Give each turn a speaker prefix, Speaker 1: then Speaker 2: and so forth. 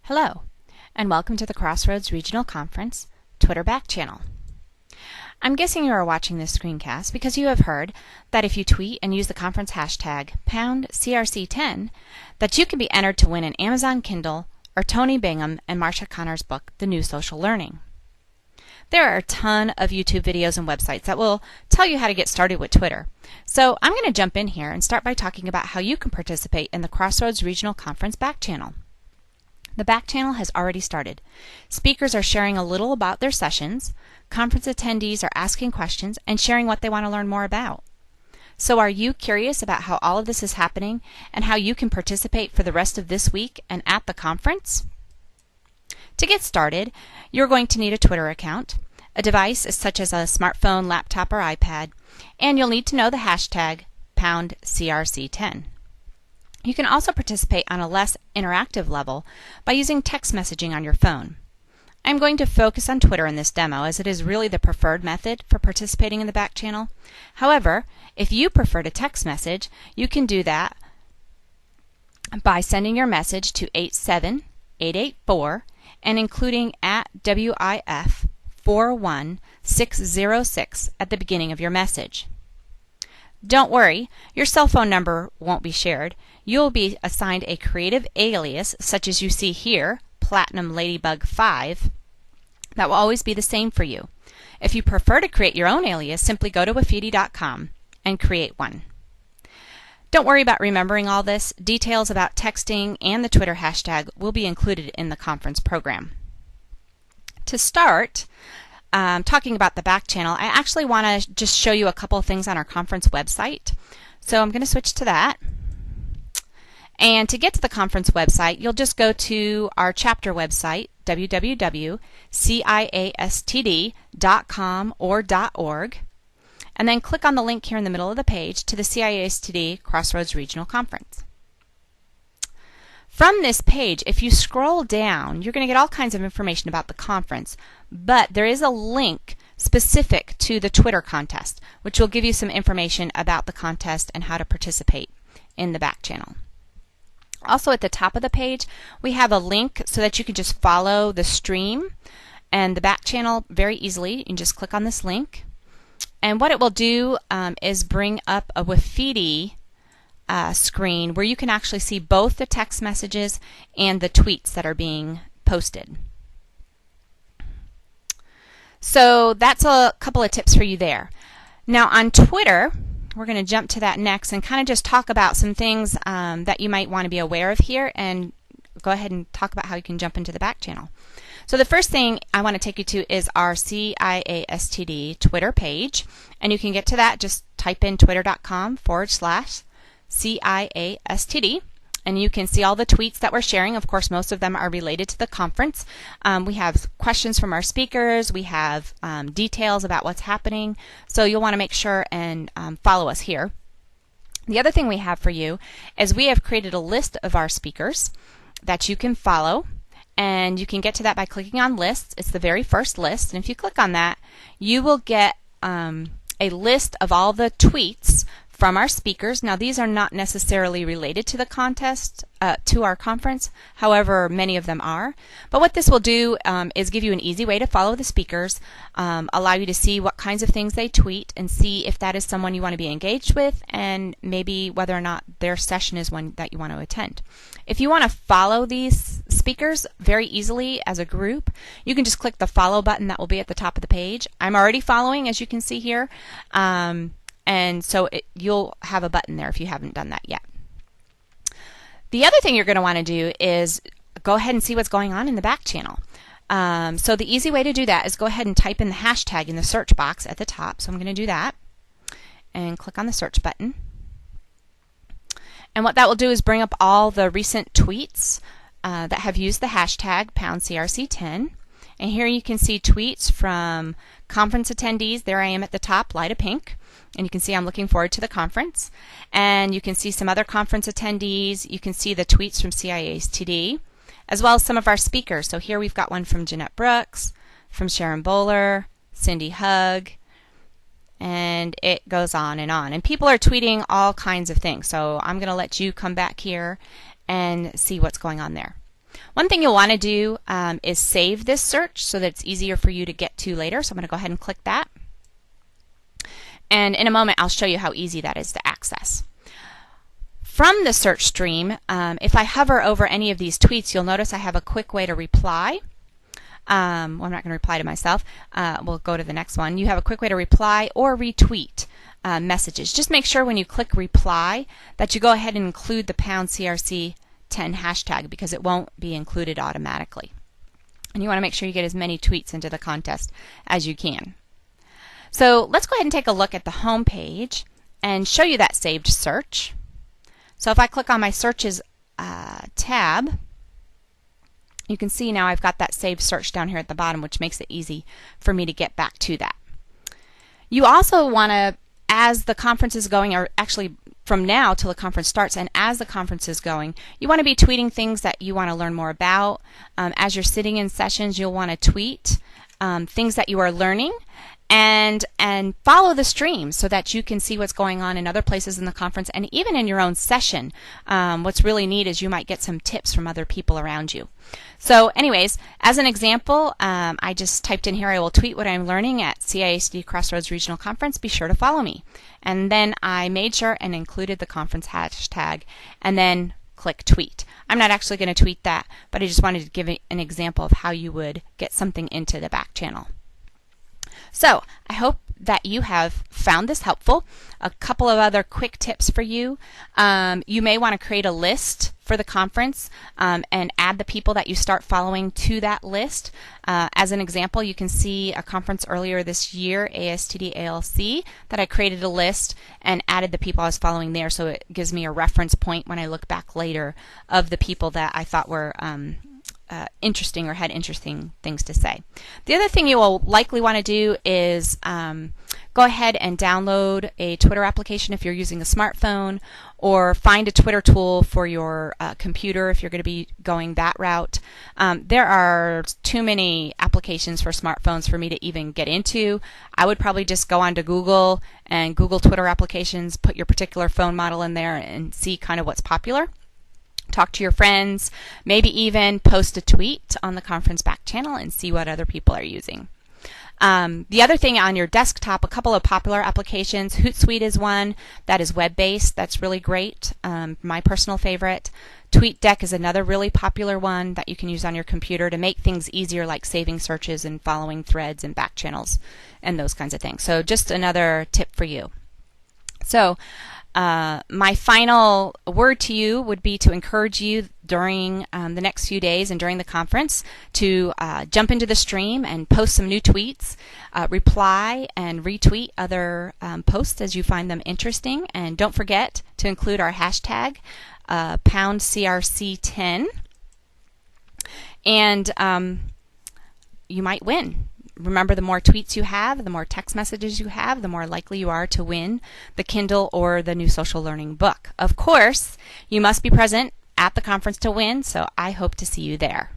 Speaker 1: Hello, and welcome to the Crossroads Regional Conference Twitter Backchannel. I'm guessing you are watching this screencast because you have heard that if you tweet and use the conference hashtag #CRC10, that you can be entered to win an Amazon Kindle or Tony Bingham and Marsha Connor's book, The New Social Learning. There are a ton of YouTube videos and websites that will tell you how to get started with Twitter. So I'm going to jump in here and start by talking about how you can participate in the Crossroads Regional Conference Backchannel. The Backchannel has already started. Speakers are sharing a little about their sessions, conference attendees are asking questions, and sharing what they want to learn more about. So are you curious about how all of this is happening and how you can participate for the rest of this week and at the conference? To get started, you're going to need a Twitter account, a device such as a smartphone, laptop, or iPad, and you'll need to know the hashtag #CRC10. You can also participate on a less interactive level by using text messaging on your phone. I'm going to focus on Twitter in this demo as it is really the preferred method for participating in the Backchannel. However, if you prefer to text message, you can do that by sending your message to 87884 and including @WIF 41606 at the beginning of your message. Don't worry, your cell phone number won't be shared. You'll be assigned a creative alias, such as you see here, Platinum Ladybug 5, that will always be the same for you. If you prefer to create your own alias, simply go to wafidi.com and create one. Don't worry about remembering all this. Details about texting and the Twitter hashtag will be included in the conference program. To start, talking about the Backchannel, I actually want to just show you a couple of things on our conference website. So I'm going to switch to that. And to get to the conference website, you'll just go to our chapter website, www.ciastd.com or .org, and then click on the link here in the middle of the page to the CIASTD Crossroads Regional Conference. From this page, if you scroll down, you're going to get all kinds of information about the conference, but there is a link specific to the Twitter contest, which will give you some information about the contest and how to participate in the Backchannel. Also at the top of the page, we have a link so that you can just follow the stream and the Backchannel very easily. You can just click on this link. And what it will do is bring up a Wafidi screen where you can actually see both the text messages and the tweets that are being posted. So that's a couple of tips for you there. Now on Twitter, we're going to jump to that next and kind of just talk about some things that you might want to be aware of here and go ahead and talk about how you can jump into the Backchannel. So the first thing I want to take you to is our CIASTD Twitter page, and you can get to that, just type in twitter.com/CIASTD, and you can see all the tweets that we're sharing. Of course, most of them are related to the conference. We have questions from our speakers. We have details about what's happening. So you'll want to make sure and follow us here. The other thing we have for you is we have created a list of our speakers that you can follow. And you can get to that by clicking on lists. It's the very first list. And if you click on that, you will get a list of all the tweets from our speakers. Now these are not necessarily related to the contest, to our conference. However, many of them are. But what this will do is give you an easy way to follow the speakers, allow you to see what kinds of things they tweet and see if that is someone you want to be engaged with and maybe whether or not their session is one that you want to attend. If you want to follow these speakers very easily as a group, you can just click the follow button that will be at the top of the page. I'm already following, as you can see here. And so you'll have a button there if you haven't done that yet. The other thing you're going to want to do is go ahead and see what's going on in the Backchannel. So the easy way to do that is go ahead and type in the hashtag in the search box at the top. So I'm going to do that and click on the search button. And what that will do is bring up all the recent tweets that have used the hashtag #CRC10. And here you can see tweets from conference attendees. There I am at the top, light of pink. And you can see I'm looking forward to the conference. And you can see some other conference attendees. You can see the tweets from CIASTD, as well as some of our speakers. So here we've got one from Jeanette Brooks, from Sharon Bowler, Cindy Hugg, and it goes on. And people are tweeting all kinds of things. So I'm going to let you come back here and see what's going on there. One thing you'll want to do is save this search so that it's easier for you to get to later. So I'm going to go ahead and click that. And in a moment, I'll show you how easy that is to access. From the search stream, if I hover over any of these tweets, you'll notice I have a quick way to reply. Well, I'm not going to reply to myself. We'll go to the next one. You have a quick way to reply or retweet messages. Just make sure when you click reply that you go ahead and include the #CRC10 hashtag, because it won't be included automatically. And you want to make sure you get as many tweets into the contest as you can. So let's go ahead and take a look at the home page and show you that saved search. So if I click on my searches tab, you can see now I've got that saved search down here at the bottom, which makes it easy for me to get back to that. You also want to, as the conference is going, or actually from now till the conference starts and as the conference is going, you want to be tweeting things that you want to learn more about. As you're sitting in sessions, you'll want to tweet things that you are learning, and follow the stream so that you can see what's going on in other places in the conference and even in your own session. What's really neat is you might get some tips from other people around you. So anyways, as an example, I just typed in here, I will tweet what I'm learning at CIASTD Crossroads Regional Conference. Be sure to follow me. And then I made sure and included the conference hashtag and then click tweet. I'm not actually going to tweet that, but I just wanted to give an example of how you would get something into the back channel. So I hope that you have found this helpful. A couple of other quick tips for you. You may want to create a list for the conference and add the people that you start following to that list. As an example, you can see a conference earlier this year, ASTD ALC, that I created a list and added the people I was following there, so it gives me a reference point when I look back later of the people that I thought were interesting or had interesting things to say. The other thing you will likely want to do is go ahead and download a Twitter application if you're using a smartphone, or find a Twitter tool for your computer if you're going to be going that route. There are too many applications for smartphones for me to even get into. I would probably just go onto Google and Google Twitter applications, put your particular phone model in there and see kind of what's popular. Talk to your friends, maybe even post a tweet on the conference back channel and see what other people are using. The other thing on your desktop, a couple of popular applications. Hootsuite is one that is web-based. That's really great. My personal favorite. TweetDeck is another really popular one that you can use on your computer to make things easier, like saving searches and following threads and back channels and those kinds of things. So just another tip for you. So my final word to you would be to encourage you during the next few days and during the conference to jump into the stream and post some new tweets, reply and retweet other posts as you find them interesting, and don't forget to include our hashtag #CRC10, and you might win. Remember, the more tweets you have, the more text messages you have, the more likely you are to win the Kindle or the new social learning book. Of course, you must be present at the conference to win, so I hope to see you there.